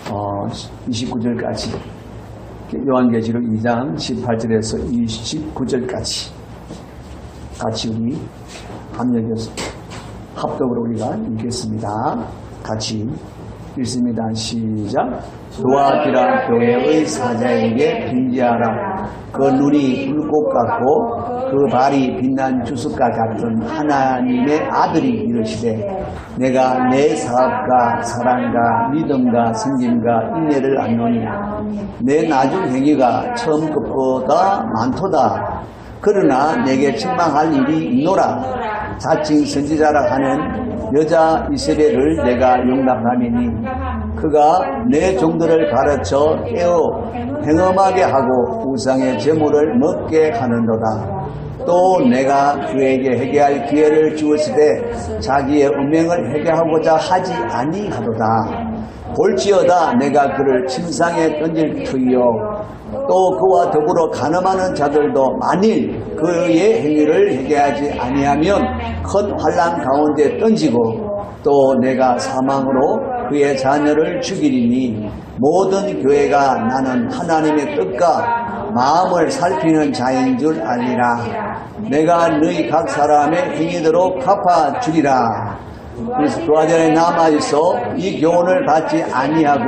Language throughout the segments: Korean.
29절까지 요한계시록 2장 18절에서 29절까지 같이 우리 합력해서 합독으로 우리가 읽겠습니다. 같이 읽습니다. 시작. 도아디라 교회의 사자에게 빙지하라. 그 눈이 불꽃 같고 그 발이 빛난 주석과 같은 하나님의 아들이 이르시되 내가 내 사업과 사랑과 믿음과 성김과 인내를 안노니 내 나중 행위가 처음 것보다 많도다. 그러나 내게 책망할 일이 있노라. 자칭 선지자라 하는 여자 이세벨을 내가 용납하리니 그가 내 종들을 가르쳐 깨어 행음하게 하고 우상의 제물을 먹게 하는도다. 또 내가 그에게 회개할 기회를 주었으되 자기의 음행을 회개하고자 하지 아니하도다. 볼지어다 내가 그를 침상에 던질 터이요 또 그와 더불어 간음하는 자들도 만일 그의 행위를 회개하지 아니하면 큰 환난 가운데 던지고 또 내가 사망으로 그의 자녀를 죽이리니 모든 교회가 나는 하나님의 뜻과 마음을 살피는 자인 줄 알리라. 내가 너희 각 사람의 행위대로 갚아주리라. 그래서 도화전에 남아있어 이 교훈을 받지 아니하고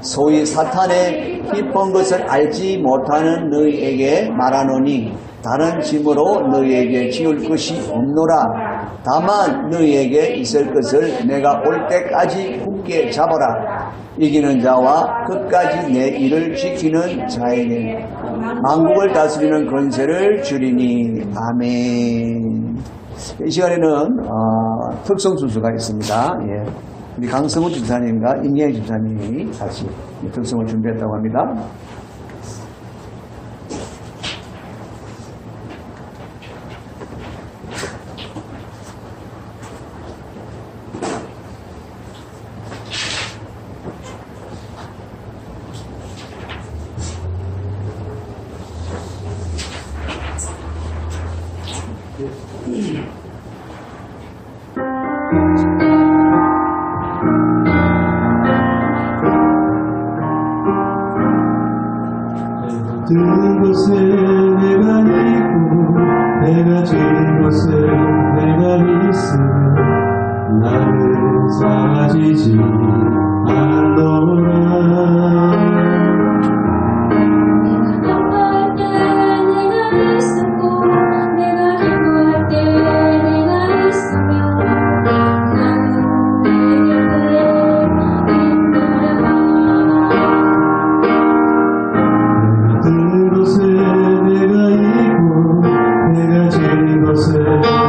소위 사탄의 깊은 것을 알지 못하는 너희에게 말하노니 다른 짐으로 너희에게 지을 것이 없노라. 다만 너희에게 있을 것을 내가 올 때까지 굳게 잡아라. 이기는 자와 끝까지 내 일을 지키는 자에게 만국을 다스리는 권세를 주리니. 아멘. 이 시간에는 특성 순서가 있습니다. 예. 우리 강성훈 집사님과 임예희 집사님이 같이 특성을 준비했다고 합니다. 든 곳에 내가 있고 내가 진 곳에 내가 있으면 나는 사라지지 않노라. 든 곳에 내가 있고 내가 진 곳에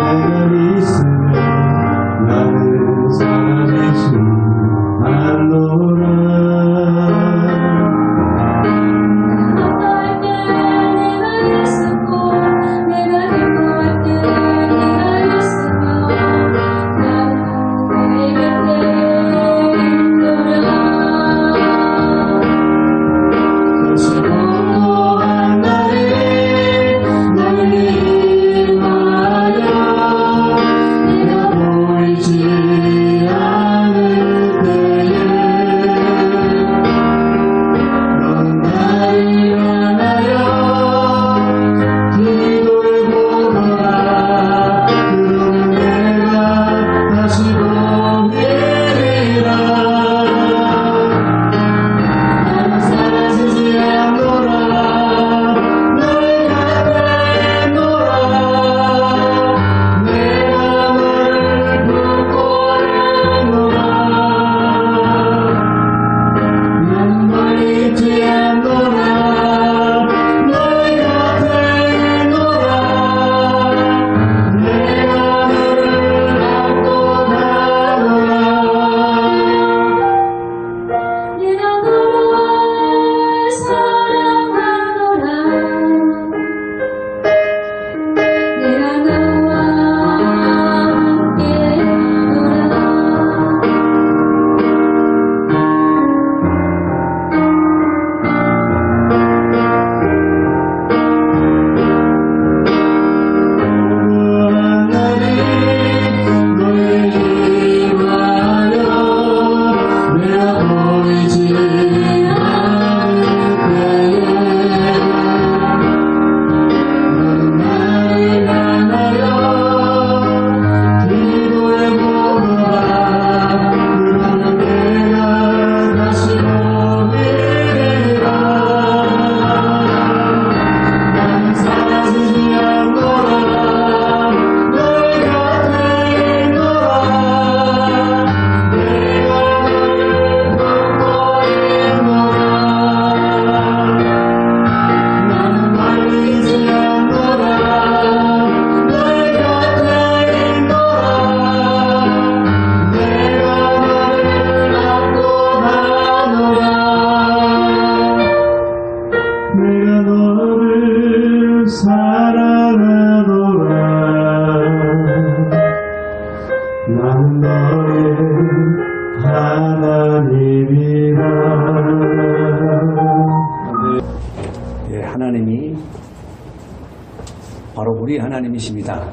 우리 하나님이십니다.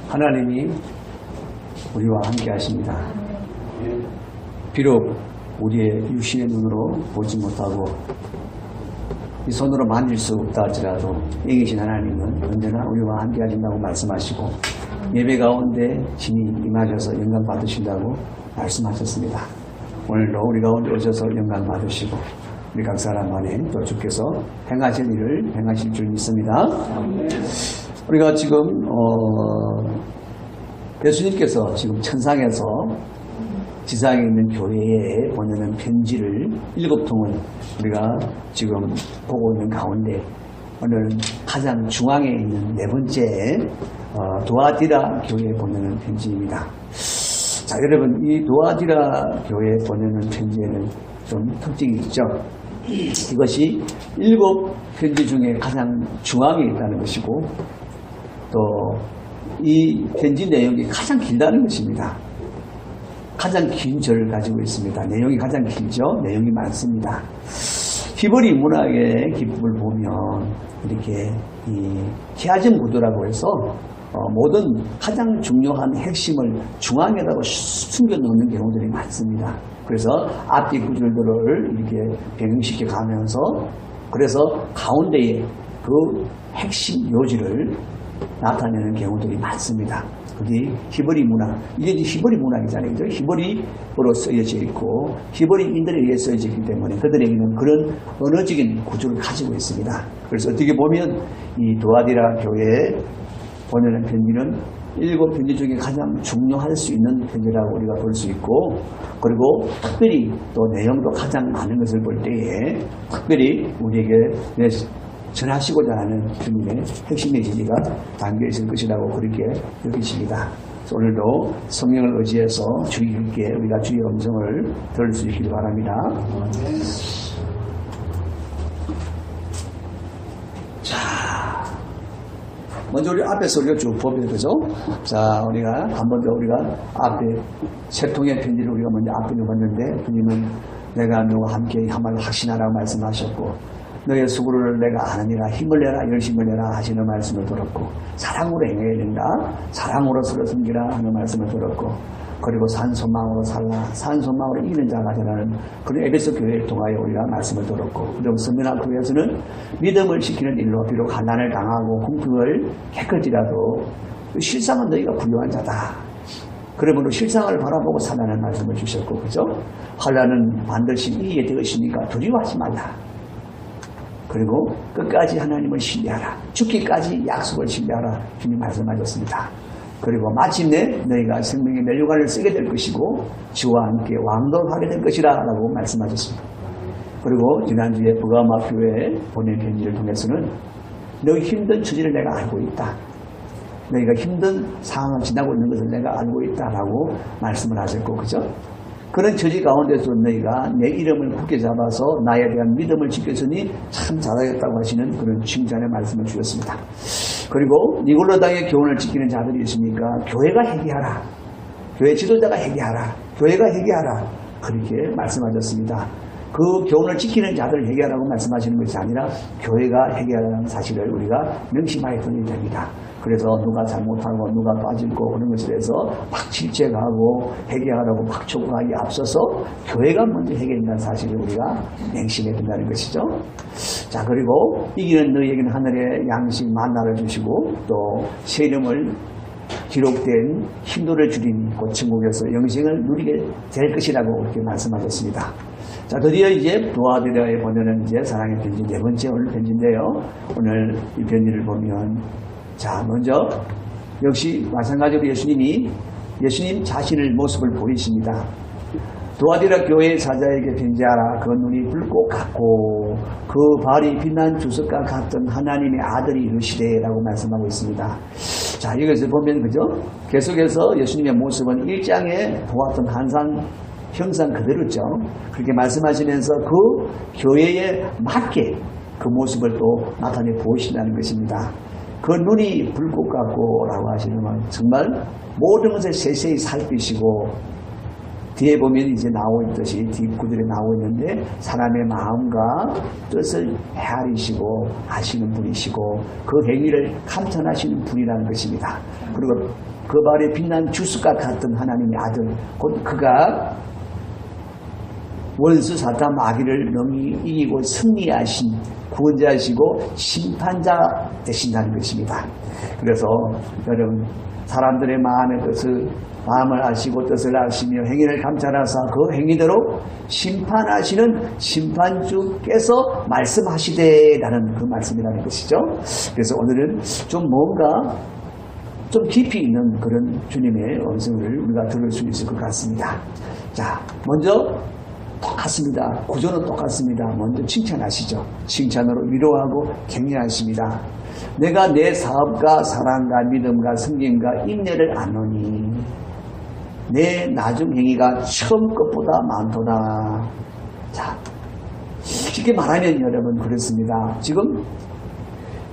하나님이 우리와 함께 하십니다. 비록 우리의 육신의 눈으로 보지 못하고 이 손으로 만질 수 없다 할지라도 이기신 하나님은 언제나 우리와 함께 하신다고 말씀하시고 예배 가운데 진히 임하셔서 영광 받으신다고 말씀하셨습니다. 오늘도 우리 가운데 오셔서 영광 받으시고 우리 각 사람 안에 또 주께서 행하실 일을 행하실 줄 믿습니다. 우리가 지금 예수님께서 지금 천상에서 지상에 있는 교회에 보내는 편지를 7통을 우리가 지금 보고 있는 가운데 오늘 가장 중앙에 있는 4번째 도아디라 교회에 보내는 편지입니다. 자, 여러분, 이 도아디라 교회에 보내는 편지에는 좀 특징이 있죠. 이것이 7편지 중에 가장 중앙에 있다는 것이고 또 이 편지 내용이 가장 길다는 것입니다. 가장 긴 절을 가지고 있습니다. 내용이 가장 길죠. 내용이 많습니다. 히브리 문학의 기법을 보면 이렇게 이 키아즘 구도라고 해서 모든 가장 중요한 핵심을 중앙에다가 숨겨 놓는 경우들이 많습니다. 그래서 앞뒤 구절들을 이렇게 병행시켜 가면서 그래서 가운데에 그 핵심 요지를 나타내는 경우들이 많습니다. 그게 히브리 문학, 이게 히브리 문학이잖아요. 히브리어로 쓰여져 있고 히브리인들에 의해 쓰여져 있기 때문에 그들에게는 그런 언어적인 구조를 가지고 있습니다. 그래서 어떻게 보면 이 도아디라 교회에 보내는 편지는 7편지 중에 가장 중요할 수 있는 편지라고 우리가 볼 수 있고 그리고 특별히 또 내용도 가장 많은 것을 볼 때에 특별히 우리에게 전하시고자 하는 주님의 핵심의 진리가 담겨 있을 것이라고 그렇게 여기십니다. 그래서 오늘도 성령을 의지해서 주의 깊게 우리가 주의 음성을 들을 수 있기를 바랍니다. 자, 먼저 우리 앞에서 우리가 쭉 보면 그죠? 자, 우리가 한 번 더 우리가 앞에 세 통의 편지를 우리가 먼저 앞에 봤는데 주님은 내가 너와 함께 함을 확신하라고 말씀하셨고 너의 수고를 내가 아느니라 힘을 내라 열심을 내라 하시는 말씀을 들었고 사랑으로 행해야 된다. 사랑으로 서로 섬기라 하는 말씀을 들었고 그리고 산소망으로 살라. 산소망으로 이기는 자가 되라는 그런 에베소 교회를 통하여 우리가 말씀을 들었고 그리고 스미나 교회에서는 믿음을 지키는 일로 비록 환난을 당하고 궁핍을 겪을지라도 실상은 너희가 부유한 자다. 그러므로 실상을 바라보고 살라는 말씀을 주셨고 그죠? 환난은 반드시 이기게 되었으니까 두려워하지 말라. 그리고 끝까지 하나님을 신뢰하라. 죽기까지 약속을 신뢰하라. 주님 말씀하셨습니다. 그리고 마침내 너희가 생명의 멸류관을 쓰게 될 것이고 주와 함께 왕도하게 될 것이라 라고 말씀하셨습니다. 그리고 지난주에 버가마 교회에 보낸 편지를 통해서는 너희 힘든 처지를 내가 알고 있다. 너희가 힘든 상황을 지나고 있는 것을 내가 알고 있다라고 말씀을 하셨고 그죠? 그런 처지 가운데서 너희가 내 이름을 굳게 잡아서 나에 대한 믿음을 지켰으니 참 잘하겠다고 하시는 그런 칭찬의 말씀을 주셨습니다. 그리고 니골로당의 교훈을 지키는 자들이 있으니까 교회가 회개하라. 교회 지도자가 회개하라. 교회가 회개하라. 그렇게 말씀하셨습니다. 그 교훈을 지키는 자들을 회개하라고 말씀하시는 것이 아니라 교회가 회개하라는 사실을 우리가 명심하여 둬야 됩니다. 그래서 누가 잘못하고 누가 빠지고 그런 것에 대해서 막 질책하고 회개하라고 막 촉구하기에 앞서서 교회가 먼저 회개한다는 사실을 우리가 맹심해야 된다는 것이죠. 자, 그리고 이기는 너희에게는 하늘의 양식 만나를 주시고 또 새 이름을 기록된 힘도를 주리니 곧 천국에서 영생을 누리게 될 것이라고 이렇게 말씀하셨습니다. 자, 드디어 이제 도아디라에 보내는 이제 사랑의 편지 4번째 오늘 편지인데요. 오늘 이 편지를 보면 자, 먼저 역시 마찬가지로 예수님 자신의 모습을 보이십니다. 도아디라 교회 사자에게 편지하라. 그 눈이 불꽃 같고 그 발이 빛난 주석과 같은 하나님의 아들이 이르시되 라고 말씀하고 있습니다. 자, 이것을 보면 그죠? 계속해서 예수님의 모습은 1장에 보았던 형상 그대로죠. 그렇게 말씀하시면서 그 교회에 맞게 그 모습을 또 나타내 보이신다는 것입니다. 그 눈이 불꽃 같고 라고 하시는 건 정말 모든 것을 세세히 살피시고 뒤에 보면 이제 나오 있듯이 뒷구절에 나오 있는데 사람의 마음과 뜻을 헤아리시고 아시는 분이시고 그 행위를 감천하시는 분이라는 것입니다. 그리고 그 발에 빛난 주스과 같은 하나님의 아들 곧 그가 원수 사탄 마귀를 능히 이기고 승리하신 구원자이시고 심판자 되신다는 것입니다. 그래서 여러분 사람들의 마음을 아시고 뜻을 아시며 행위를 감찰하사 그 행위대로 심판하시는 심판주께서 말씀하시되라는 그 말씀이라는 것이죠. 그래서 오늘은 좀 뭔가 좀 깊이 있는 그런 주님의 음성을 우리가 들을 수 있을 것 같습니다. 자, 먼저 똑같습니다. 구조는 똑같습니다. 먼저 칭찬하시죠. 칭찬으로 위로하고 격려하십니다. 내가 내 사업과 사랑과 믿음과 승진과 인내를 안노니 내 나중 행위가 처음 것보다 많도다. 자, 쉽게 말하면 여러분 그렇습니다. 지금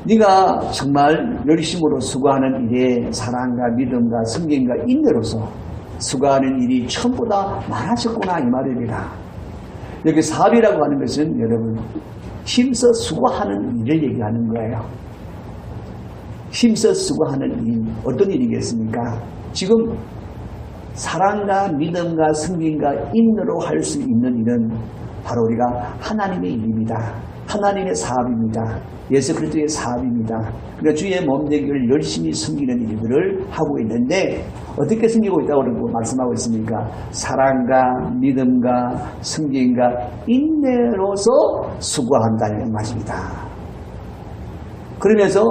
네가 정말 열심으로 수고하는 일에 사랑과 믿음과 승진과 인내로서 수고하는 일이 처음보다 많아졌구나 이 말입니다. 여기 사업이라고 하는 것은 여러분 힘써 수고하는 일을 얘기하는 거예요. 힘써 수고하는 일, 어떤 일이겠습니까? 지금 사랑과 믿음과 승진과 인내로 할 수 있는 일은 바로 우리가 하나님의 일입니다. 하나님의 사업입니다. 예수 그리스도의 사업입니다. 그러니까 주의 몸되기를 열심히 섬기는 일들을 하고 있는데 어떻게 섬기고 있다고 말씀하고 있습니까? 사랑과 믿음과 승진과 인내로서 수고한다는 말입니다. 그러면서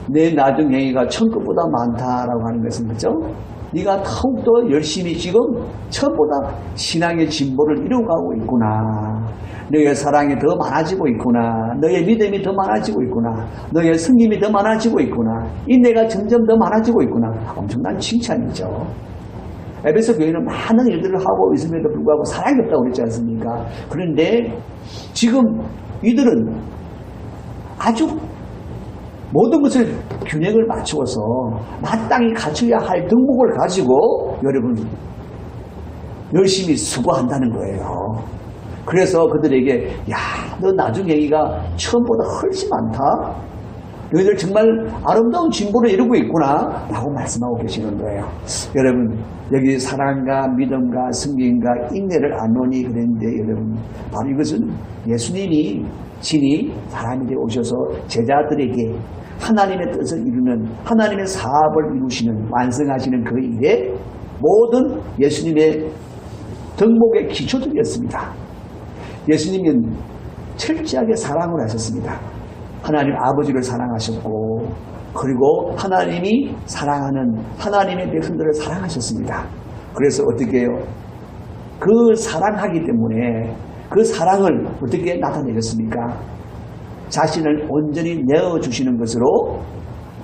내 나중 행위가 천국보다 많다라고 하는 것은 그죠? 네가 더욱더 열심히 지금 처음보다 신앙의 진보를 이루어가고 있구나. 너의 사랑이 더 많아지고 있구나. 너의 믿음이 더 많아지고 있구나. 너의 승림이 더 많아지고 있구나. 인내가 점점 더 많아지고 있구나. 엄청난 칭찬이죠. 에베소 교회는 많은 일들을 하고 있음에도 불구하고 사랑이 없다고 그랬지 않습니까? 그런데 지금 이들은 아주 모든 것을 균형을 맞추어서 마땅히 갖춰야 할 덕목을 가지고 여러분 열심히 수고한다는 거예요. 그래서 그들에게 야, 너 나중 행위가 처음보다 훨씬 많다. 너희들 정말 아름다운 진보를 이루고 있구나 라고 말씀하고 계시는 거예요. 여러분 여기 사랑과 믿음과 승진과 인내를 안노니 그랬는데 여러분 바로 이것은 예수님이 친히 사람이 되어 오셔서 제자들에게 하나님의 뜻을 이루는 하나님의 사업을 이루시는 완성하시는 그 일에 모든 예수님의 덕목의 기초들이었습니다. 예수님은 철저하게 사랑을 하셨습니다. 하나님 아버지를 사랑하셨고 그리고 하나님이 사랑하는 하나님의 백성들을 사랑하셨습니다. 그래서 어떻게 해요? 그 사랑하기 때문에 그 사랑을 어떻게 나타내셨습니까? 자신을 온전히 내어주시는 것으로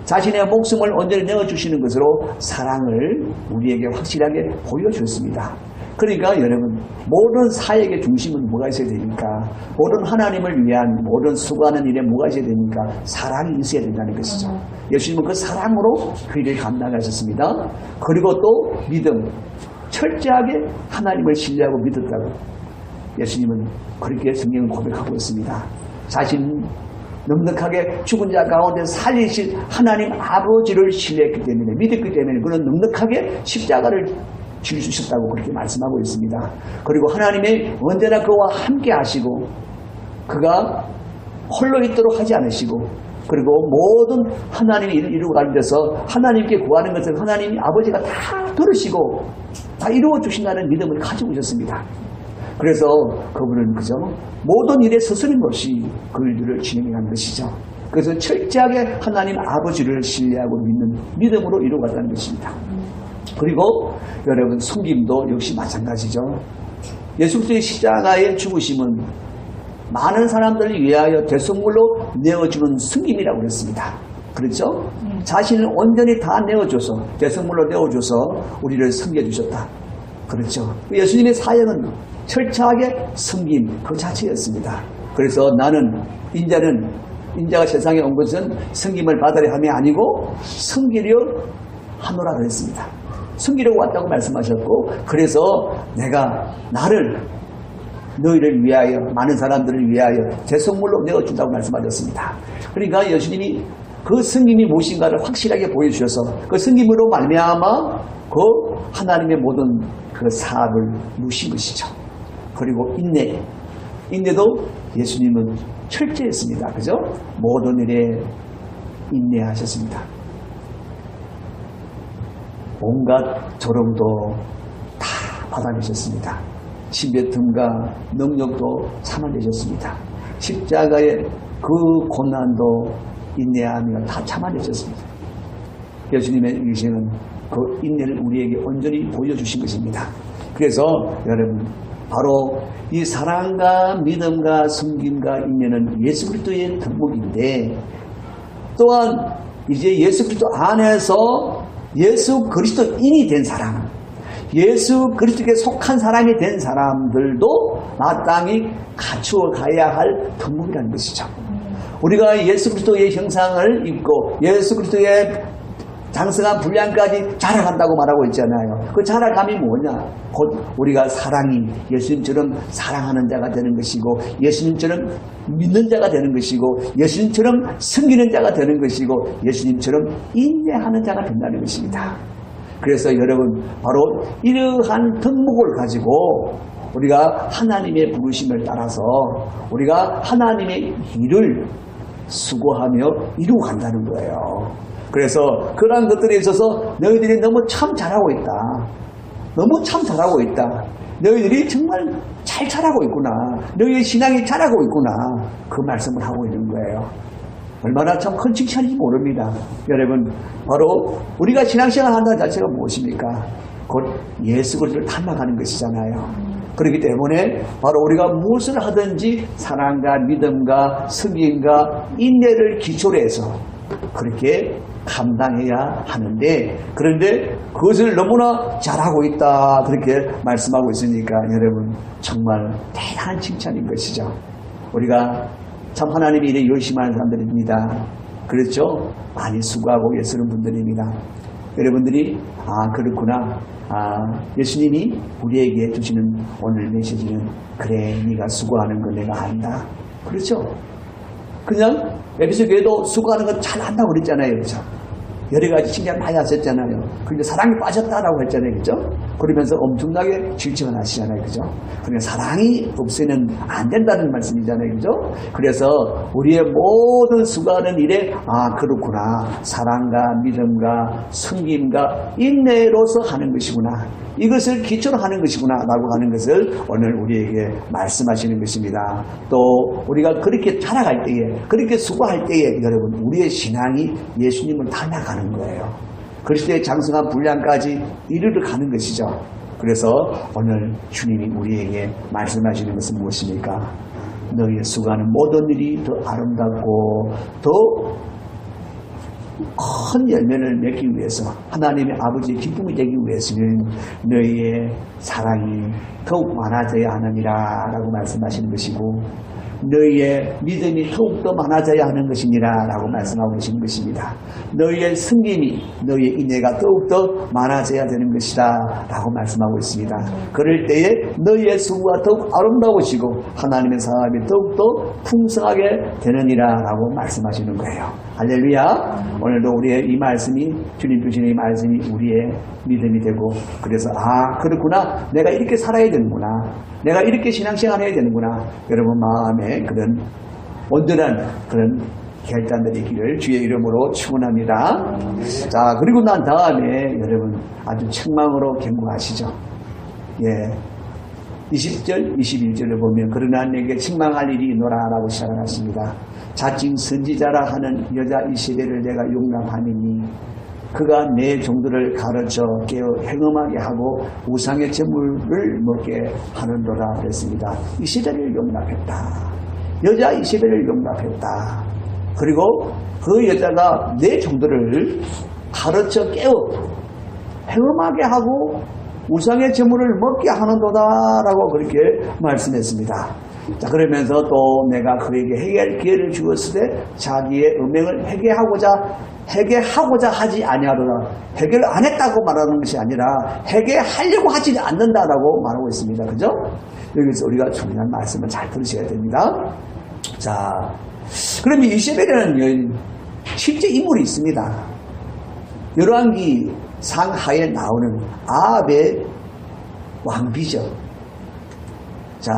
자신의 목숨을 온전히 내어주시는 것으로 사랑을 우리에게 확실하게 보여줬습니다. 그러니까 여러분 모든 사역의 중심은 뭐가 있어야 됩니까? 모든 하나님을 위한 모든 수고하는 일에 뭐가 있어야 됩니까? 사랑이 있어야 된다는 것이죠. 예수님은 그 사랑으로 그 일을 감당하셨습니다. 그리고 또 믿음, 철저하게 하나님을 신뢰하고 믿었다고 예수님은 그렇게 성경을 고백하고 있습니다. 자신 넉넉하게 죽은 자 가운데 살리실 하나님 아버지를 신뢰했기 때문에 믿었기 때문에 그는 넉넉하게 십자가를 질 수 있었다고 그렇게 말씀하고 있습니다. 그리고 하나님이 언제나 그와 함께 하시고 그가 홀로 있도록 하지 않으시고 그리고 모든 하나님의 일을 이루어가는 데서 하나님께 구하는 것을 하나님 아버지가 다 들으시고 다 이루어 주신다는 믿음을 가지고 있었습니다. 그래서 그분은 그저 모든 일에 서스림 없이 그 일들을 진행한 것이죠. 그래서 철저하게 하나님 아버지를 신뢰하고 믿는 믿음으로 이루어갔다는 것입니다. 그리고 여러분 섬김도 역시 마찬가지죠. 예수 그리스도의 십자가의 죽으심은 많은 사람들을 위하여 대속물로 내어주는 섬김이라고 그랬습니다. 그렇죠? 자신을 온전히 다 내어줘서 대속물로 내어줘서 우리를 섬겨주셨다. 그렇죠? 예수님의 사역은 철저하게 섬김 그 자체였습니다. 그래서 나는 인자가 세상에 온 것은 섬김을 받으려 함이 아니고 섬기려 하노라 그랬습니다. 섬기려고 왔다고 말씀하셨고, 그래서 내가 나를 너희를 위하여, 많은 사람들을 위하여 제 선물로 내어준다고 말씀하셨습니다. 그러니까 예수님이 그 승님이 무엇인가를 확실하게 보여주셔서 그 승님으로 말미암아 그 하나님의 모든 그 사업을 누신 것이죠. 그리고 인내도 예수님은 철저했습니다. 그죠? 모든 일에 인내하셨습니다. 온갖 조롱도 다 받아내셨습니다. 침뱉음과 능력도 참아내셨습니다. 십자가의 그 고난도 인내하며 다 참아내셨습니다. 예수님의 인생은 그 인내를 우리에게 온전히 보여주신 것입니다. 그래서 여러분, 바로 이 사랑과 믿음과 섬김과 인내는 예수 그리스도의 덕목인데, 또한 이제 예수 그리스도 안에서 예수 그리스도인이 된 사람, 예수 그리스도께 속한 사람이 된 사람들도 마땅히 갖추어 가야 할 덕목이라는 것이죠. 우리가 예수 그리스도의 형상을 입고 예수 그리스도의 장성한 분량까지 자라간다고 말하고 있잖아요. 그 자라감이 뭐냐? 곧 우리가 사랑이 예수님처럼 사랑하는 자가 되는 것이고, 예수님처럼 믿는 자가 되는 것이고, 예수님처럼 섬기는 자가 되는 것이고, 예수님처럼 인내하는 자가 된다는 것입니다. 그래서 여러분, 바로 이러한 덕목을 가지고 우리가 하나님의 부르심을 따라서 우리가 하나님의 일을 수고하며 이루어 간다는 거예요. 그래서 그러한 것들에 있어서 너희들이 너무 참 잘하고 있다. 너무 참 잘하고 있다. 너희들이 정말 잘 자라고 있구나. 너희의 신앙이 자라고 있구나. 그 말씀을 하고 있는 거예요. 얼마나 참 큰 칭찬인지 모릅니다. 여러분, 바로 우리가 신앙생활 한다는 자체가 무엇입니까? 곧 예수 그리스도를 닮아가는 것이잖아요. 그렇기 때문에 바로 우리가 무엇을 하든지 사랑과 믿음과 승인과 인내를 기초로 해서 그렇게 감당해야 하는데, 그런데 그것을 너무나 잘하고 있다 그렇게 말씀하고 있으니까 여러분, 정말 대단한 칭찬인 것이죠. 우리가 참 하나님이 일에 열심히 하는 사람들입니다. 그렇죠? 많이 수고하고 애쓰는 분들입니다. 여러분들이 그렇구나, 예수님이 우리에게 주시는 오늘 메시지는, 그래 네가 수고하는 거 내가 안다. 그렇죠? 그냥 에베소 교회도 수고하는 건 잘 안다고 그랬잖아요. 그렇죠? 여러 가지 칭찬 많이 하셨잖아요. 그런데 사랑이 빠졌다라고 했잖아요. 그죠? 그러면서 엄청나게 질책을 하시잖아요. 그죠? 그러니까 사랑이 없으면 안 된다는 말씀이잖아요. 그죠? 그래서 우리의 모든 수고하는 일에 그렇구나, 사랑과 믿음과 섬김과 인내로서 하는 것이구나, 이것을 기초로 하는 것이구나 라고 하는 것을 오늘 우리에게 말씀하시는 것입니다. 또 우리가 그렇게 자라갈 때에, 그렇게 수고할 때에 여러분, 우리의 신앙이 예수님을 닮아가는 거예요. 그리스도의 장성한 분량까지 이르러 가는 것이죠. 그래서 오늘 주님이 우리에게 말씀하시는 것은 무엇입니까? 너희의 수고하는 모든 일이 더 아름답고 더 큰 열매를 맺기 위해서, 하나님의 아버지의 기쁨이 되기 위해서는 너희의 사랑이 더욱 많아져야 하느니라 라고 말씀하시는 것이고, 너희의 믿음이 더욱더 많아져야 하는 것이니라 라고 말씀하고 계시는 것입니다. 너희의 승림이, 너희의 인내가 더욱더 많아져야 되는 것이다 라고 말씀하고 있습니다. 그럴 때에 너희의 수고가 더욱 아름다워지고 하나님의 사업이 더욱더 풍성하게 되느니라 라고 말씀하시는 거예요. 할렐루야. 오늘도 우리의 이 말씀이, 주님 주시는 이 말씀이 우리의 믿음이 되고, 그래서 그렇구나, 내가 이렇게 살아야 되는구나, 내가 이렇게 신앙생활 해야 되는구나, 여러분 마음에 그런 온전한 그런 결단들이 있기를 주의 이름으로 축원합니다. 자, 그리고 난 다음에 여러분 아주 책망으로 경고하시죠. 20절, 21절을 보면, 그러나 내게 책망할 일이 있노라 라고 시작을 하십니다. 자칭 선지자라 하는 여자 이세벨을 내가 용납하느니 그가 내 종들을 가르쳐 깨어 행음하게 하고 우상의 제물을 먹게 하는도라 그랬습니다. 이세벨을 용납했다. 여자 이세벨을 용납했다. 그리고 그 여자가 내 종들을 가르쳐 깨어 행음하게 하고 우상의 제물을 먹게 하는도다 라고 그렇게 말씀했습니다. 자, 그러면서 또 내가 그에게 회개할 기회를 주었을 때 자기의 음행을 회개하고자 하지 아니하도다. 회개를 안 했다고 말하는 것이 아니라 회개하려고 하지 않는다라고 말하고 있습니다. 그죠? 여기서 우리가 중요한 말씀을 잘 들으셔야 됩니다. 자, 그러면 이세벨이라는 여인, 실제 인물이 있습니다. 열왕기 상하에 나오는 아합의 왕비죠. 자,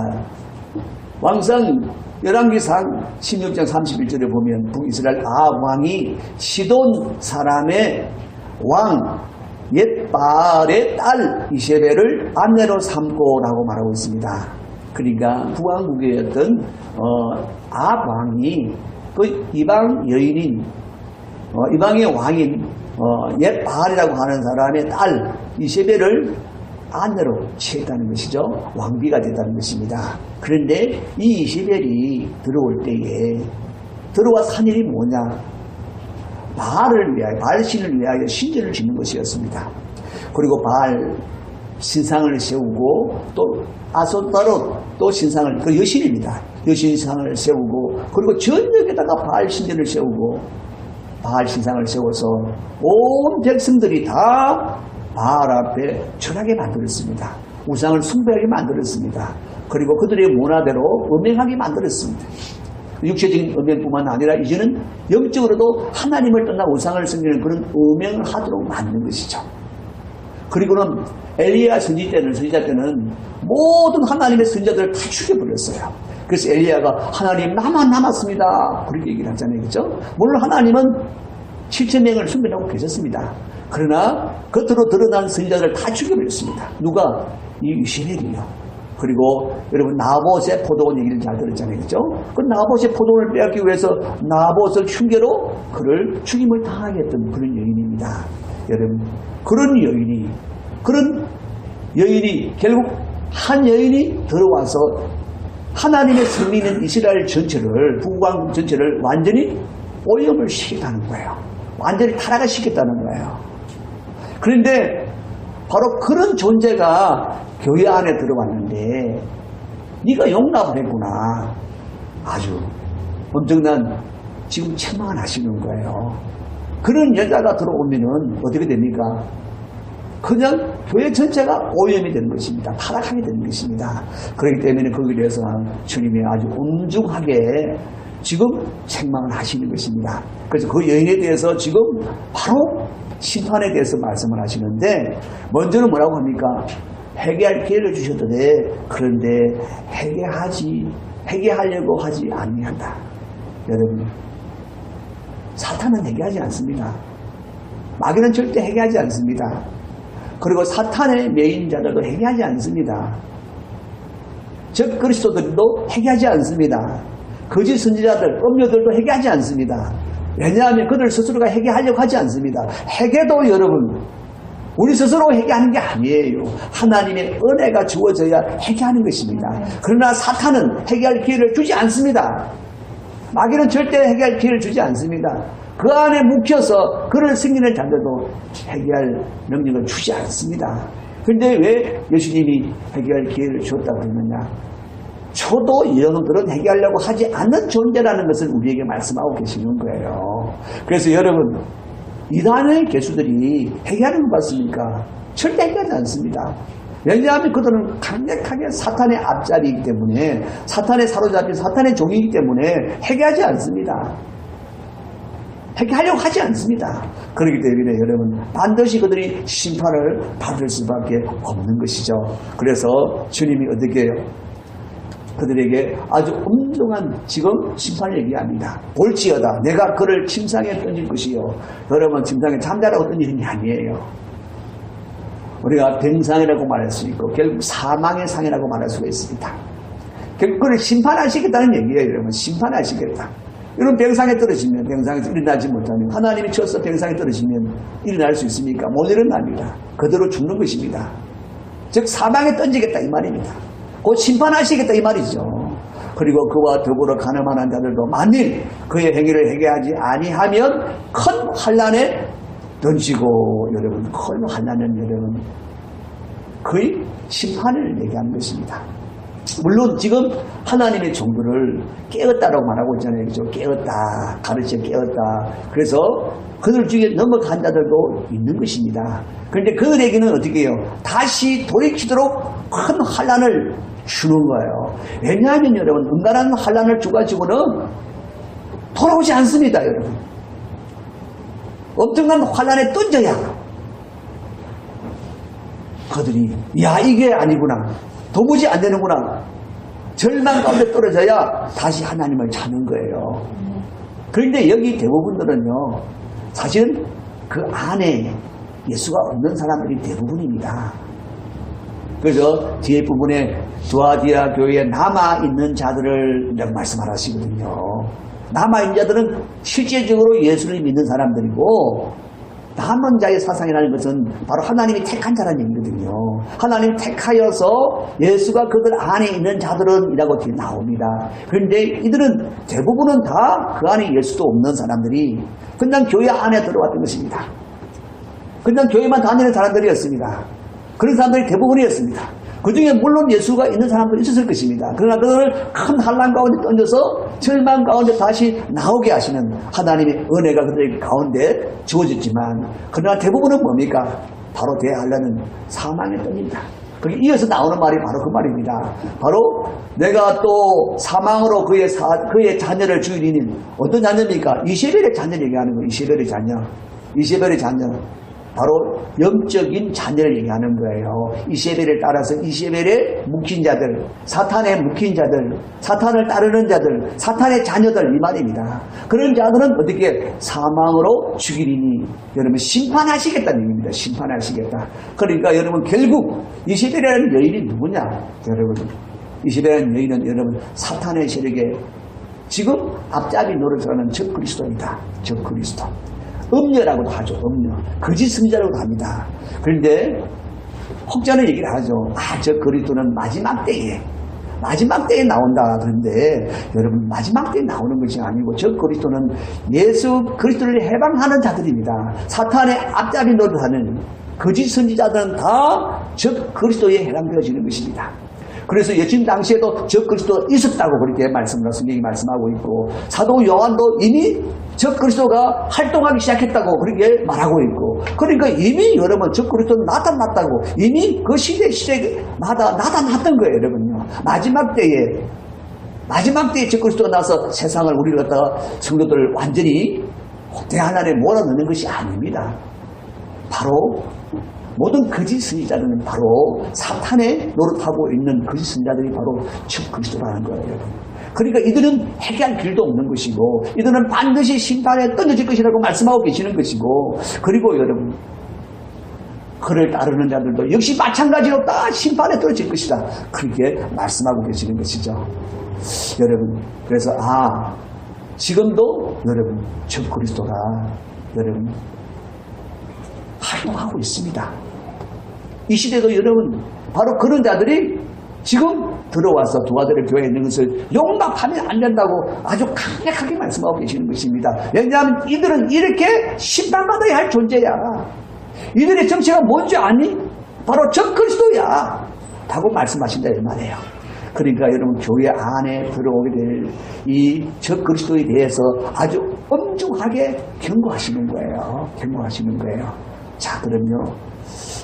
왕상 열왕기상 16장 31절에 보면 북이스라엘 아합 왕이 시돈 사람의 왕 옛발의 딸 이세벨을 아내로 삼고라고 말하고 있습니다. 그러니까 북왕국이었던 아합 왕이 그 이방 여인인 이방의 왕인 옛발이라고 하는 사람의 딸 이세벨을 아내로 취했다는 것이죠. 왕비가 됐다는 것입니다. 그런데 이 이세벨이 들어올 때에 들어와서 한 일이 뭐냐? 바알을 위하여, 바알신을 위하여 신전을 짓는 것이었습니다. 그리고 바알 신상을 세우고 또 아스타롯 또 신상을, 그 여신입니다. 여신상을 세우고 그리고 전역에다가 바알 신전을 세우고 바알 신상을 세워서 온 백성들이 다 바알 앞에 절하게 만들었습니다. 우상을 숭배하게 만들었습니다. 그리고 그들의 문화대로 음행하게 만들었습니다. 육체적인 음행뿐만 아니라 이제는 영적으로도 하나님을 떠나 우상을 섬기는 그런 음행을 하도록 만든 것이죠. 그리고는 엘리야 선지자 때는 모든 하나님의 선지자들을 다 죽여버렸어요. 그래서 엘리야가 하나님 나만 남았습니다. 그렇게 얘기를 하잖아요. 그렇죠? 물론 하나님은 7,000명을 숭배하고 계셨습니다. 그러나 겉으로 드러난 선지자들을 다 죽여버렸습니다. 누가? 이 이세벨이요. 그리고 여러분 나봇의 포도원 얘기를 잘 들었잖아요. 그렇죠? 그 나봇의 포도원을 빼앗기 위해서 나봇을 흉계로 그를 죽임을 당하게 했던 그런 여인입니다. 여러분 그런 여인이 결국 한 여인이 들어와서 하나님의 승리는 이스라엘 전체를 북왕 전체를 완전히 오염을 시켰다는 거예요. 완전히 타락을 시켰다는 거예요. 그런데 바로 그런 존재가 교회 안에 들어왔는데 네가 용납을 했구나. 아주 엄청난 지금 책망을 하시는 거예요. 그런 여자가 들어오면은 어떻게 됩니까? 그냥 교회 전체가 오염이 되는 것입니다. 타락하게 되는 것입니다. 그렇기 때문에 거기에 대해서 주님이 아주 엄중하게 지금 책망을 하시는 것입니다. 그래서 그 여인에 대해서 지금 바로 심판에 대해서 말씀을 하시는데 먼저는 뭐라고 합니까? 회개할 기회를 주셔도 돼. 그런데 회개하려고 하지 아니한다. 여러분, 사탄은 회개하지 않습니다. 마귀는 절대 회개하지 않습니다. 그리고 사탄의 매인자들도 회개하지 않습니다. 적 그리스도들도 회개하지 않습니다. 거짓 선지자들, 음료들도 회개하지 않습니다. 왜냐하면 그들 스스로가 회개하려고 하지 않습니다. 회개도 여러분 우리 스스로 회개하는 게 아니에요. 하나님의 은혜가 주어져야 회개하는 것입니다. 그러나 사탄은 회개할 기회를 주지 않습니다. 마귀는 절대 회개할 기회를 주지 않습니다. 그 안에 묵혀서 그를 승리는 자들도 회개할 능력을 주지 않습니다. 그런데 왜 예수님이 회개할 기회를 주었다고 그러느냐? 저도 여러분들은 회개하려고 하지 않는 존재라는 것을 우리에게 말씀하고 계시는 거예요. 그래서 여러분, 이단의 개수들이 회개하는 것 같습니까? 절대 회개하지 않습니다. 왜냐하면 그들은 강력하게 사탄의 앞자리이기 때문에, 사탄에 사로잡힌 사탄의 종이기 때문에 회개하지 않습니다. 회개하려고 하지 않습니다. 그렇기 때문에 여러분 반드시 그들이 심판을 받을 수밖에 없는 것이죠. 그래서 주님이 어떻게 해요? 그들에게 아주 엄중한 지금 심판을 얘기합니다. 볼지어다 내가 그를 침상에 던질 것이요. 여러분 침상에 잠자라고 던지는 게 아니에요. 우리가 병상이라고 말할 수 있고 결국 사망의 상이라고 말할 수가 있습니다. 결국 그를 심판하시겠다는 얘기예요. 여러분 심판하시겠다. 이런 병상에 떨어지면 병상에서 일어나지 못하면 하나님이 쳐서 병상에 떨어지면 일어날 수 있습니까? 못 일어납니다. 그대로 죽는 것입니다. 즉 사망에 던지겠다 이 말입니다. 곧 심판하시겠다 이 말이죠. 그리고 그와 더불어 가늠한 자들도 만일 그의 행위를 회개하지 아니하면 큰 환난에 던지고 여러분 큰 환난은 여러분 거의 심판을 얘기하는 것입니다. 물론 지금 하나님의 종들을 깨었다라고 말하고 있잖아요. 그죠? 깨었다. 가르쳐 깨었다. 그래서 그들 중에 넘어간 자들도 있는 것입니다. 그런데 그들에게는 어떻게 해요? 다시 돌이키도록 큰 환란을 주는 거예요. 왜냐하면 여러분, 은간한 환란을 줘가지고는 돌아오지 않습니다, 여러분. 엄청난 환란에 던져야 그들이 야 이게 아니구나, 도무지 안 되는구나, 절망 가운데 떨어져야 다시 하나님을 찾는 거예요. 그런데 여기 대부분들은요, 사실은 그 안에 예수가 없는 사람들이 대부분입니다. 그래서 뒤에 부분에 두아디아 교회에 남아있는 자들을 말씀하시거든요. 남아있는 자들은 실제적으로 예수를 믿는 사람들이고, 남은 자의 사상이라는 것은 바로 하나님이 택한 자라는 얘기거든요. 하나님이 택하여서 예수가 그들 안에 있는 자들은 이라고 뒤에 나옵니다. 그런데 이들은 대부분은 다 그 안에 예수도 없는 사람들이 그냥 교회 안에 들어왔던 것입니다. 그냥 교회만 다니는 사람들이었습니다. 그런 사람들이 대부분이었습니다. 그 중에 물론 예수가 있는 사람도 있었을 것입니다. 그러나 그들을 큰 환난 가운데 던져서 절망 가운데 다시 나오게 하시는 하나님의 은혜가 그들 가운데 주어졌지만, 그러나 대부분은 뭡니까? 바로 대하려는 사망에 던집니다. 그게 이어서 나오는 말이 바로 그 말입니다. 바로 내가 또 사망으로 그의 자녀를 죽이니, 어떤 자녀입니까? 이세벨의 자녀 얘기하는 거예요. 이세벨의 자녀. 이세벨의 자녀. 바로 영적인 자녀를 얘기하는 거예요. 이세벨을 따라서 이세벨에 묶인 자들, 사탄에 묶인 자들, 사탄을 따르는 자들, 사탄의 자녀들, 이 말입니다. 그런 자들은 어떻게 사망으로 죽이리니, 여러분 심판하시겠다는 얘기입니다. 심판하시겠다. 그러니까 여러분 결국 이세벨이라는 여인이 누구냐? 여러분 이세벨이라는 여인은 여러분 사탄의 세력에 지금 앞잡이 노릇하는 적그리스도입니다. 적그리스도. 음녀라고도 하죠. 음녀. 거짓 승자라고도 합니다. 그런데 혹자는 얘기를 하죠. 저 그리스도는 마지막 때에 나온다. 그런데 여러분 마지막 때에 나오는 것이 아니고, 저 그리스도는 예수 그리스도를 해방하는 자들입니다. 사탄의 앞잡이 노릇하는 거짓 선지자들은 다 저 그리스도에 해당되어지는 것입니다. 그래서 예수님 당시에도 저 그리스도가 있었다고 그렇게 성경이 말씀하고 있고, 사도 요한도 이미 저 그리스도가 활동하기 시작했다고 그렇게 말하고 있고, 그러니까 이미 여러분 저 그리스도는 나타났다고, 이미 그 시대마다 나타났던 거예요. 여러분요. 마지막 때에 저 그리스도가 나서 세상을 우리를 갖다가 성도들을 완전히 대하나에 몰아넣는 것이 아닙니다. 바로 모든 거짓 선지자들은 바로 사탄의 노릇하고 있는 거짓 선지자들이 바로 적 그리스도라는 거예요. 그러니까 이들은 해결할 길도 없는 것이고, 이들은 반드시 심판에 던져질 것이라고 말씀하고 계시는 것이고, 그리고 여러분 그를 따르는 자들도 역시 마찬가지로 다 심판에 떨어질 것이다, 그렇게 말씀하고 계시는 것이죠. 여러분 그래서 지금도 여러분 적 그리스도가 여러분 활동하고 있습니다. 이 시대도 여러분 바로 그런 자들이 지금 들어와서 두아디아 교회에 있는 것을 용납하면 안 된다고 아주 강력하게 말씀하고 계시는 것입니다. 왜냐하면 이들은 이렇게 심판받아야 할 존재야. 이들의 정체가 뭔지 아니? 바로 적 그리스도야 라고 말씀하신다 이 말이에요. 그러니까 여러분 교회 안에 들어오게 될 이 적 그리스도에 대해서 아주 엄중하게 경고하시는 거예요. 경고하시는 거예요. 자, 그럼요.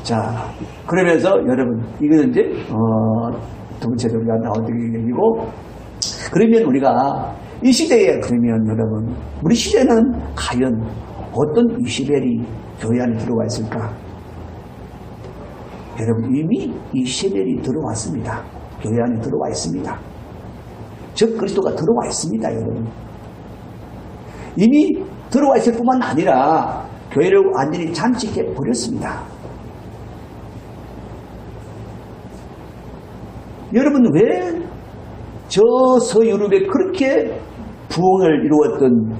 자, 그러면서 여러분, 이거는 이제, 두 번째로 우리가 나온 얘기고, 그러면 우리가 이 시대에 그러면 여러분, 우리 시대는 과연 어떤 이세벨이 교회 안에 들어와 있을까? 여러분, 이미 이세벨이 들어왔습니다. 교회 안에 들어와 있습니다. 즉, 그리스도가 들어와 있습니다, 여러분. 이미 들어와 있을 뿐만 아니라, 교회를 완전히 잠식해 버렸습니다. 여러분 왜 저 서유럽에 그렇게 부흥을 이루었던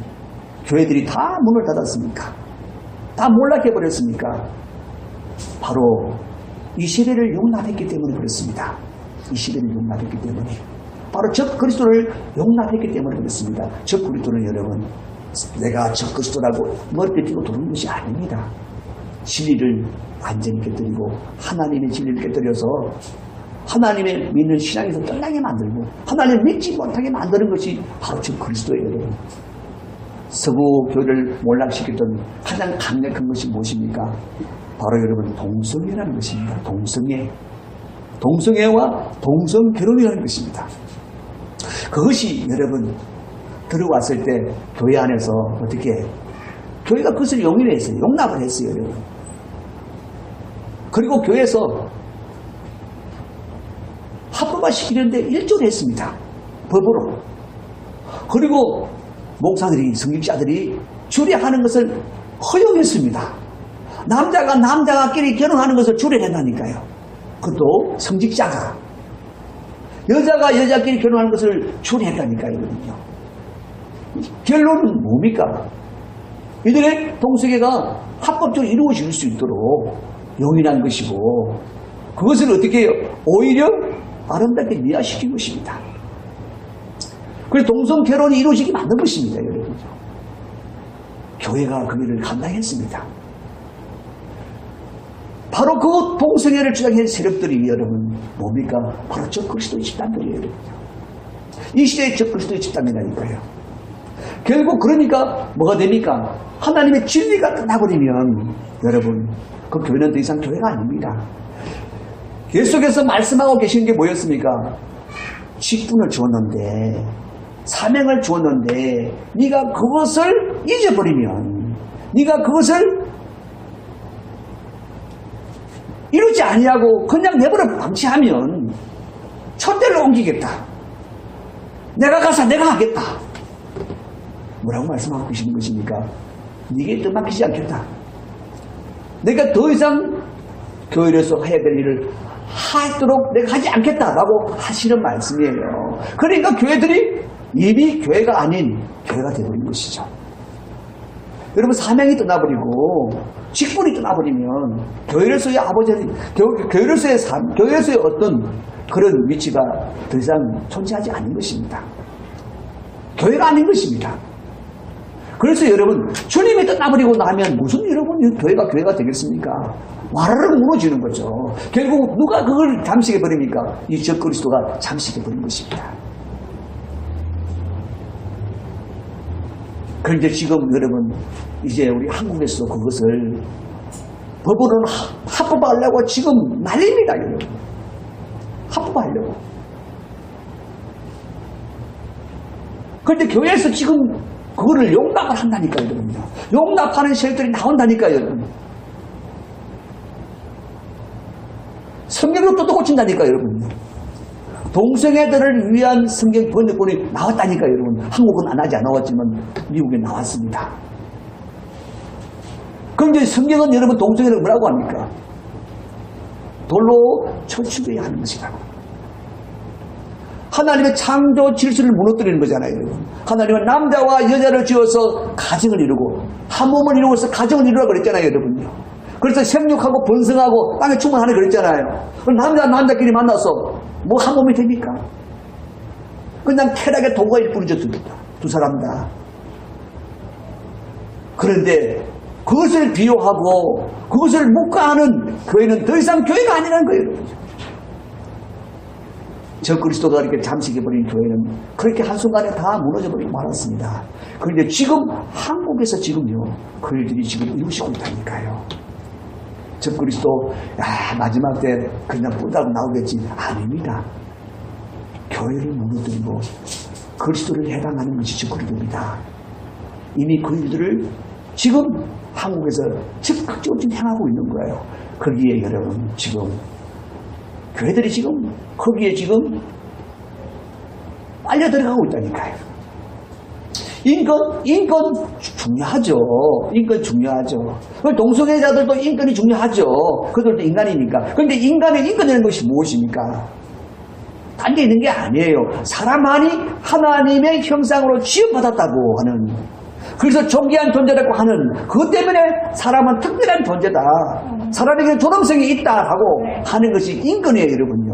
교회들이 다 문을 닫았습니까? 다 몰락해 버렸습니까? 바로 이 시대를 용납했기 때문에 그렇습니다. 이 시대를 용납했기 때문에, 바로 적 그리스도를 용납했기 때문에 그렇습니다. 적 그리스도는 여러분 내가 적 그리스도라고 머리를 띄고 도는 것이 아닙니다. 진리를 완전히 깨뜨리고 하나님의 진리를 깨뜨려서 하나님의 믿는 신앙에서 떠나게 만들고 하나님을 믿지 못하게 만드는 것이 바로 저 그리스도예요, 여러분. 서구 교회를 몰락시켰던 가장 강력한 것이 무엇입니까? 바로 여러분 동성애라는 것입니다. 동성애. 동성애와 동성결혼이라는 것입니다. 그것이 여러분 들어왔을 때 교회 안에서 어떻게 교회가 그것을 용인했어요. 용납을 했어요, 여러분. 그리고 교회에서 합법화시키는데 일조를 했습니다. 법으로. 그리고 목사들이, 성직자들이 주례하는 것을 허용했습니다. 남자가 남자가끼리 결혼하는 것을 주례한다니까요. 그것도 성직자가. 여자가 여자끼리 결혼하는 것을 주례했다니까요. 결론은 뭡니까? 이들의 동성애가 합법적으로 이루어질 수 있도록 용인한 것이고 그것을 어떻게 해요? 오히려 아름답게 미화시킨 것입니다. 그래서 동성결혼이 이루어지게 만든 것입니다, 여러분. 교회가 그 일을 감당했습니다. 바로 그 동성애를 주장한 세력들이 여러분 뭡니까? 바로 저 그리스도의 집단들이에요, 여러분. 이 시대의 저 그리스도의 집단이라니까요. 결국 그러니까 뭐가 됩니까? 하나님의 진리가 끝나버리면 여러분 그 교회는 더 이상 교회가 아닙니다. 계속해서 말씀하고 계시는 게 뭐였습니까? 직분을 주었는데 사명을 주었는데 네가 그것을 잊어버리면 네가 그것을 이루지 아니하고 그냥 내버려 방치하면 촛대를 옮기겠다. 내가 가서 내가 하겠다. 뭐라고 말씀하고 계시는 것입니까? 네게 뜻맡기지 않겠다. 내가 더 이상 교회에서 해야 될 일을 하도록 내가 하지 않겠다라고 하시는 말씀이에요. 그러니까 교회들이 이미 교회가 아닌 교회가 되어버린 것이죠. 여러분 사명이 떠나버리고 직분이 떠나버리면 교회로서의 교회로서의 삶, 교회로서의 어떤 그런 위치가 더 이상 존재하지 않는 것입니다. 교회가 아닌 것입니다. 그래서 여러분 주님이 떠나버리고 나면 무슨 여러분 교회가 되겠습니까? 와르르 무너지는 거죠. 결국 누가 그걸 잠식해버립니까? 이 적그리스도가 잠식해버린 것입니다. 그런데 지금 여러분 이제 우리 한국에서 그것을 법으로는 합법화하려고 지금 난립니다, 여러분. 합법화하려고. 그런데 교회에서 지금 그거를 용납을 한다니까요, 여러분요. 용납하는 세력들이 나온다니까요, 여러분. 성경으로 또 고친다니까요, 여러분. 동성애들을 위한 성경 번역본이 나왔다니까요, 여러분. 한국은 안 하지 않았지만 미국에 나왔습니다. 그런데 성경은 여러분 동성애를 뭐라고 합니까? 돌로 쳐 죽여야 하는 것이라고. 하나님의 창조 질서를 무너뜨리는 거잖아요, 여러분. 하나님은 남자와 여자를 지어서 가정을 이루고 한 몸을 이루어서 가정을 이루라고 그랬잖아요, 여러분요. 그래서 생육하고 번성하고 땅에 충만하라 그랬잖아요. 남자끼리 만나서 뭐 한 몸이 됩니까? 그냥 쾌락의 도구일 뿐이죠, 두 사람 다. 그런데 그것을 비호하고 그것을 묵과하는 교회는 더 이상 교회가 아니라는 거예요. 저 그리스도가 이렇게 잠식해버린 교회는 그렇게 한순간에 다 무너져버리고 말았습니다. 그런데 지금 한국에서 지금요 그 일들이 지금 이루어지고 있다니까요. 저 그리스도 마지막 때 그냥 뿌다고 나오겠지. 아닙니다. 교회를 무너뜨리고 그리스도를 해방하는 것이 저 그리스도입니다. 이미 그 일들을 지금 한국에서 적극적으로 지금 행하고 있는 거예요. 거기에 여러분 지금 교회들이 지금 거기에 지금 빨려 들어가고 있다니까요. 인권 중요하죠. 인권 중요하죠. 동성애자들도 인권이 중요하죠. 그들도 인간이니까. 그런데 인간의 인권이라는 것이 무엇입니까? 딴 데 있는 게 아니에요. 사람만이 하나님의 형상으로 지음받았다고 하는, 그래서 존귀한 존재라고 하는, 그것 때문에 사람은 특별한 존재다. 사람에게 존엄성이 있다라고 하는 것이 인권이에요, 여러분요.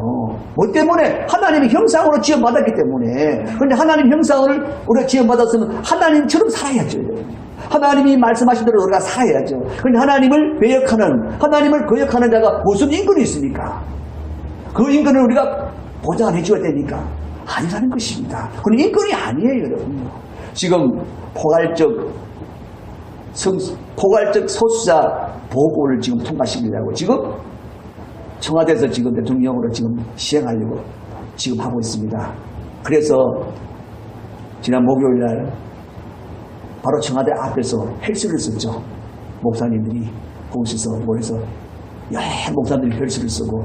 뭐 때문에? 하나님의 형상으로 지음받았기 때문에. 그런데 하나님 형상을 우리가 지음받았으면 하나님처럼 살아야죠, 여러분. 하나님이 말씀하신 대로 우리가 살아야죠. 그런데 하나님을 배역하는, 하나님을 거역하는 자가 무슨 인권이 있습니까? 그 인권을 우리가 보장을 해줘야 되니까 아니라는 것입니다. 그건 인권이 아니에요, 여러분. 지금 포괄적 소수자 보호법을 지금 통과시키려고 지금 청와대에서 지금 대통령으로 지금 시행하려고 지금 하고 있습니다. 그래서 지난 목요일 날 바로 청와대 앞에서 헬스를 썼죠. 목사님들이 거기서 모여서 목사들이 헬스를 쓰고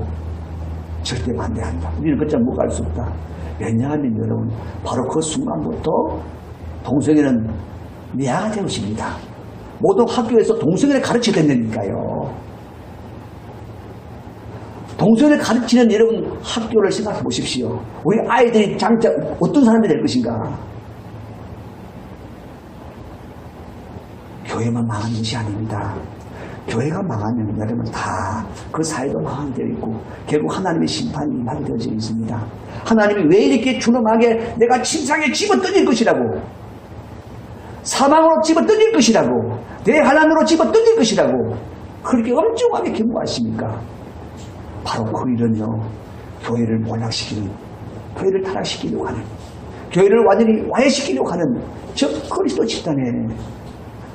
절대 반대한다. 우리는 그점 못 갈 수 없다. 왜냐하면 여러분 바로 그 순간부터 동성애는 미화가 되어집니다. 모든 학교에서 동성애를 가르쳐야 된다니까요. 동성애를 가르치는 여러분 학교를 생각해 보십시오. 우리 아이들이 장차 어떤 사람이 될 것인가. 교회만 망하는 것이 아닙니다. 교회가 망하면 여러분 다 그 사회도 망하게 되어 있고 결국 하나님의 심판이 임하게 되어져 있습니다. 하나님이 왜 이렇게 준엄하게 내가 침상에 집어던질 것이라고, 사망으로 집어던질 것이라고, 대환란으로 집어던질 것이라고 그렇게 엄중하게 경고하십니까? 바로 그 일은요, 교회를 몰락시키는, 교회를 타락시키려고 하는, 교회를 완전히 와해시키려고 하는 저 그리스도 집단에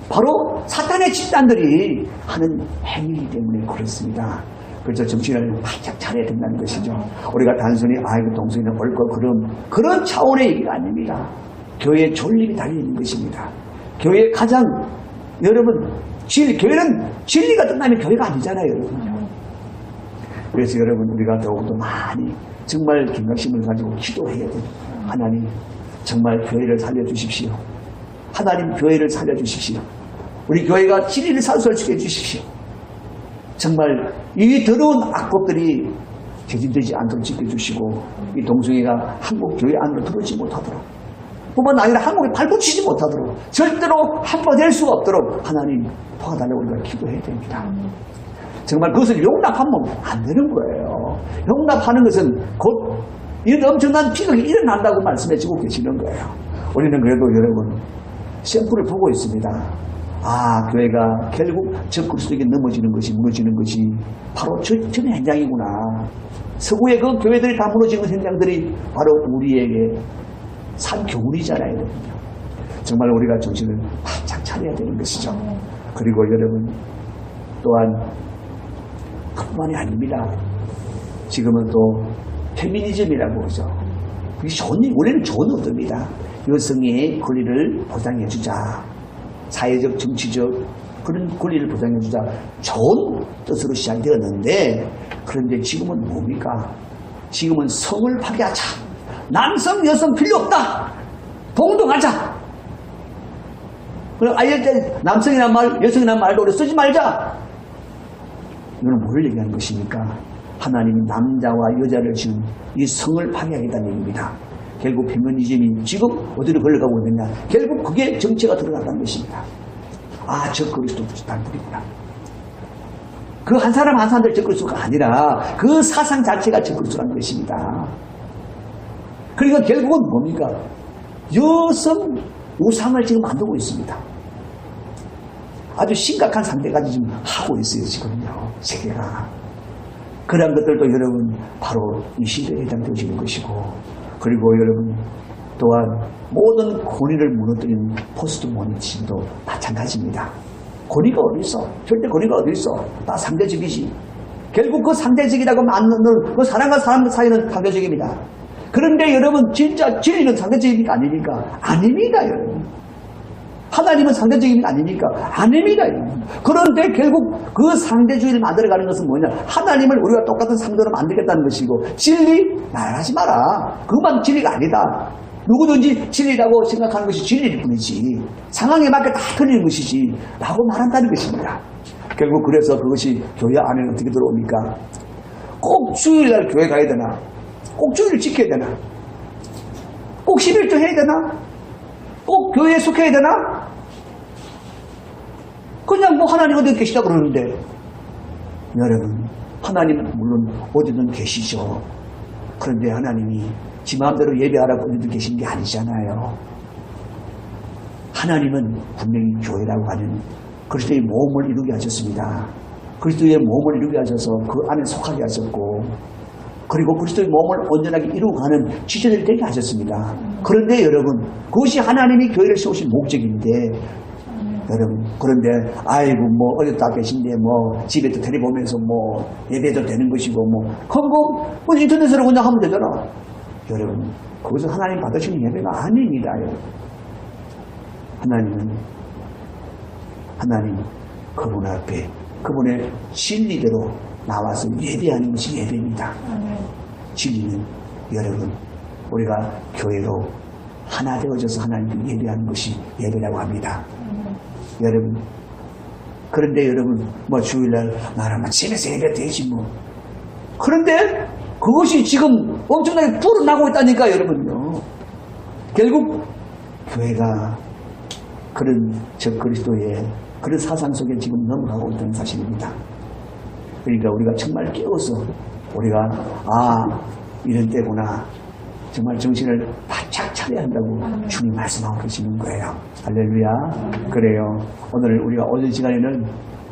바로 사탄의 집단들이 하는 행위이기 때문에 그렇습니다. 그래서 정신을 바짝 차려야 된다는 것이죠. 우리가 단순히 아이고 동성애는 옳고 그런 차원의 얘기가 아닙니다. 교회의 존립이 달려있는 것입니다. 교회의 가장 여러분 교회는 진리가 끝나면 교회가 아니잖아요, 여러분. 그래서 여러분 우리가 더욱더 많이 정말 경각심을 가지고 기도해야 돼요. 하나님 정말 교회를 살려주십시오. 하나님 교회를 살려주십시오. 우리 교회가 진리를 산수하게 해주십시오. 정말 이 더러운 악법들이 개진되지 않도록 지켜주시고 이 동성애가 한국 교회 안으로 들어오지 못하도록, 뿐만 아니라 한국에 발붙이지 못하도록, 절대로 확보될 수가 없도록 하나님 도와달라고 우리가 기도해야 됩니다. 정말 그것을 용납하면 안 되는 거예요. 용납하는 것은 곧 이런 엄청난 비극이 일어난다고 말씀해주고 계시는 거예요. 우리는 그래도 여러분 샘플을 보고 있습니다. 아, 교회가 결국 적그리스도에게 넘어지는 것이, 무너지는 것이 바로 전 현장이구나. 서구의 그 교회들이 다 무너지는 현장들이 바로 우리에게 산 교훈이잖아요. 정말 우리가 정신을 바짝 차려야 되는 것이죠. 그리고 여러분 또한 그뿐만이 아닙니다. 지금은 또 페미니즘이라고 하죠. 그게 원래는 좋은 의도입니다. 여성의 권리를 보장해주자, 사회적 정치적 그런 권리를 보장해주자, 좋은 뜻으로 시작되었는데, 그런데 지금은 뭡니까? 지금은 성을 파괴하자, 남성 여성 필요 없다, 동등하자. 그럼 아예 남성이란 말 여성이란 말도 우리 쓰지 말자. 이거는 뭘 얘기하는 것입니까? 하나님이 남자와 여자를 지은 이 성을 파괴하겠다는 얘기입니다. 결국 페미니즘이 지금 어디로 걸려가고 있느냐, 결국 그게 정체가 드러난다는 것입니다. 아, 저 그리스도 집단들이구나. 그 한 사람 한 사람들 저 그리스도가 아니라 그 사상 자체가 저 그리스도라는 것입니다. 그러니까 결국은 뭡니까? 여성 우상을 지금 만들고 있습니다. 아주 심각한 상태까지 지금 하고 있어요, 지금요, 세계가. 그런 것들도 여러분 바로 이 시대에 해당되어지는 것이고, 그리고 여러분 또한 모든 권위를 무너뜨리는 포스트 모더니즘도 마찬가지입니다. 권위가 어디 있어? 절대 권위가 어디 있어? 다 상대적이지. 결국 그 상대적이라고 만드는 그 사람과 사람 사이는 상대적입니다. 그런데 여러분 진짜 진리는 상대적입니까? 아닙니까? 아닙니다, 여러분. 하나님은 상대적입니까? 아닙니까? 아닙니다. 그런데 결국 그 상대주의를 만들어가는 것은 뭐냐? 하나님을 우리가 똑같은 상대로 만들겠다는 것이고, 진리 말하지 마라. 그것만 진리가 아니다. 누구든지 진리라고 생각하는 것이 진리일 뿐이지, 상황에 맞게 다 틀리는 것이지 라고 말한다는 것입니다. 결국 그래서 그것이 교회 안에 어떻게 들어옵니까? 꼭 주일날 교회 가야 되나? 꼭 주일을 지켜야 되나? 꼭 11조 해야 되나? 꼭 교회에 속해야 되나? 그냥 뭐 하나님 어디 계시다 그러는데, 여러분 하나님은 물론 어디든 계시죠. 그런데 하나님이 지 마음대로 예배하라고 어디든 계신 게 아니잖아요. 하나님은 분명히 교회라고 하는 그리스도의 몸을 이루게 하셨습니다. 그리스도의 몸을 이루게 하셔서 그 안에 속하게 하셨고, 그리고 그리스도의 몸을 온전하게 이루어가는 지체들이 되게 하셨습니다. 그런데 여러분, 그것이 하나님이 교회를 세우신 목적인데, 여러분, 그런데 아이고 뭐 어렸다 계신데 뭐 집에도 텔레 보면서 뭐 예배도 되는 것이고 그런 거 인터넷으로 그냥 하면 되잖아. 여러분, 그것은 하나님 받으시는 예배가 아닙니다. 여러분. 하나님 그분 앞에 그분의 진리대로 나와서 예배하는 것이 예배입니다. 진리는 여러분, 우리가 교회로 하나 되어져서 하나님께 예배하는 것이 예배라고 합니다. 여러분, 그런데 여러분, 뭐 주일날 나라면 집에서 예배 되지 뭐. 그런데 그것이 지금 엄청나게 불어나고 있다니까, 여러분요. 결국 교회가 그런 그리스도의 그런 사상 속에 지금 넘어가고 있다는 사실입니다. 그러니까 우리가 정말 깨워서 우리가 이런 때구나, 정말 정신을 바짝 차려야 한다고 주님 말씀하고 계시는 거예요. 할렐루야. 그래요. 오늘 우리가 오전 시간에는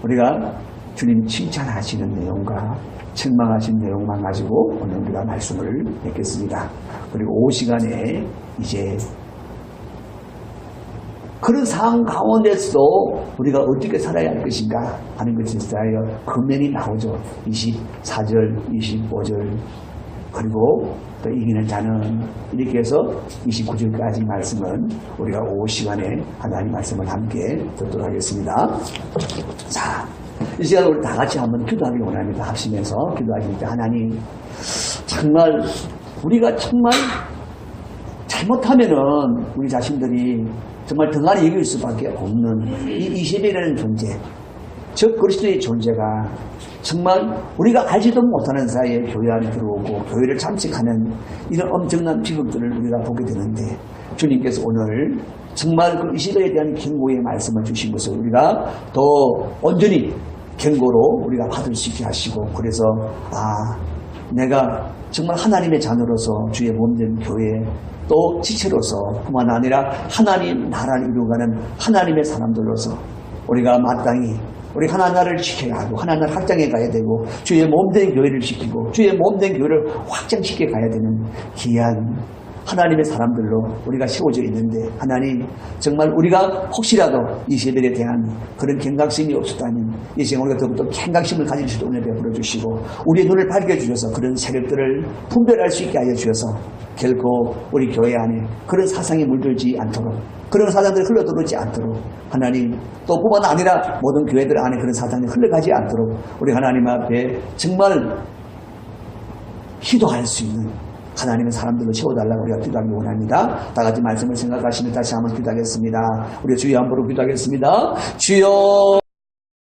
우리가 주님 칭찬하시는 내용과 책망하신 내용만 가지고 오늘 우리가 말씀을 뵙겠습니다. 그리고 오후 시간에 이제 그런 상황 가운데서 우리가 어떻게 살아야 할 것인가 하는 것에 대하여 금면이 나오죠. 24절, 25절, 그리고 또 이기는 자는, 이렇게 해서 29절까지 말씀은 우리가 오후 시간에 하나님 말씀을 함께 듣도록 하겠습니다. 자, 이 시간 우리 다 같이 한번 기도하기 원합니다. 합심해서 기도하실 때, 하나님, 정말 우리가 정말 잘못하면은 우리 자신들이 정말 등한히 여길 수밖에 없는 이 이세벨이라는 존재, 즉 그리스도의 존재가 정말 우리가 알지도 못하는 사이에 교회 안에 들어오고 교회를 잠식하는 이런 엄청난 비극들을 우리가 보게 되는데, 주님께서 오늘 정말 그 이세벨에 대한 경고의 말씀을 주신 것을 우리가 더 온전히 경고로 우리가 받을 수 있게 하시고, 그래서 내가 정말 하나님의 자녀로서 주의 몸된 교회 또 지체로서 뿐만 아니라 하나님 나라를 이루어가는 하나님의 사람들로서 우리가 마땅히 우리 하나님을 지켜야 하고 하나님을 확장해 가야 되고 주의 몸된 교회를 지키고 주의 몸된 교회를 확장시켜 가야 되는 귀한 하나님의 사람들로 우리가 세워져 있는데, 하나님 정말 우리가 혹시라도 이 세대에 대한 그런 경각심이 없었다면 이 시간 우리가 더욱더 경각심을 가질 수 있는 은혜 베풀어 주시고 우리의 눈을 밝혀주셔서 그런 새벽들을 분별할 수 있게 하여 주셔서 결코 우리 교회 안에 그런 사상이 물들지 않도록, 그런 사상들이 흘러들어오지 않도록, 하나님 또 뿐만 아니라 모든 교회들 안에 그런 사상이 흘러가지 않도록 우리 하나님 앞에 정말 기도할 수 있는 하나님의 사람들로 채워달라고 우리가 기도하기 원합니다. 다 같이 말씀을 생각하시며 다시 한번 기도하겠습니다. 우리 주여 한번 기도하겠습니다. 주여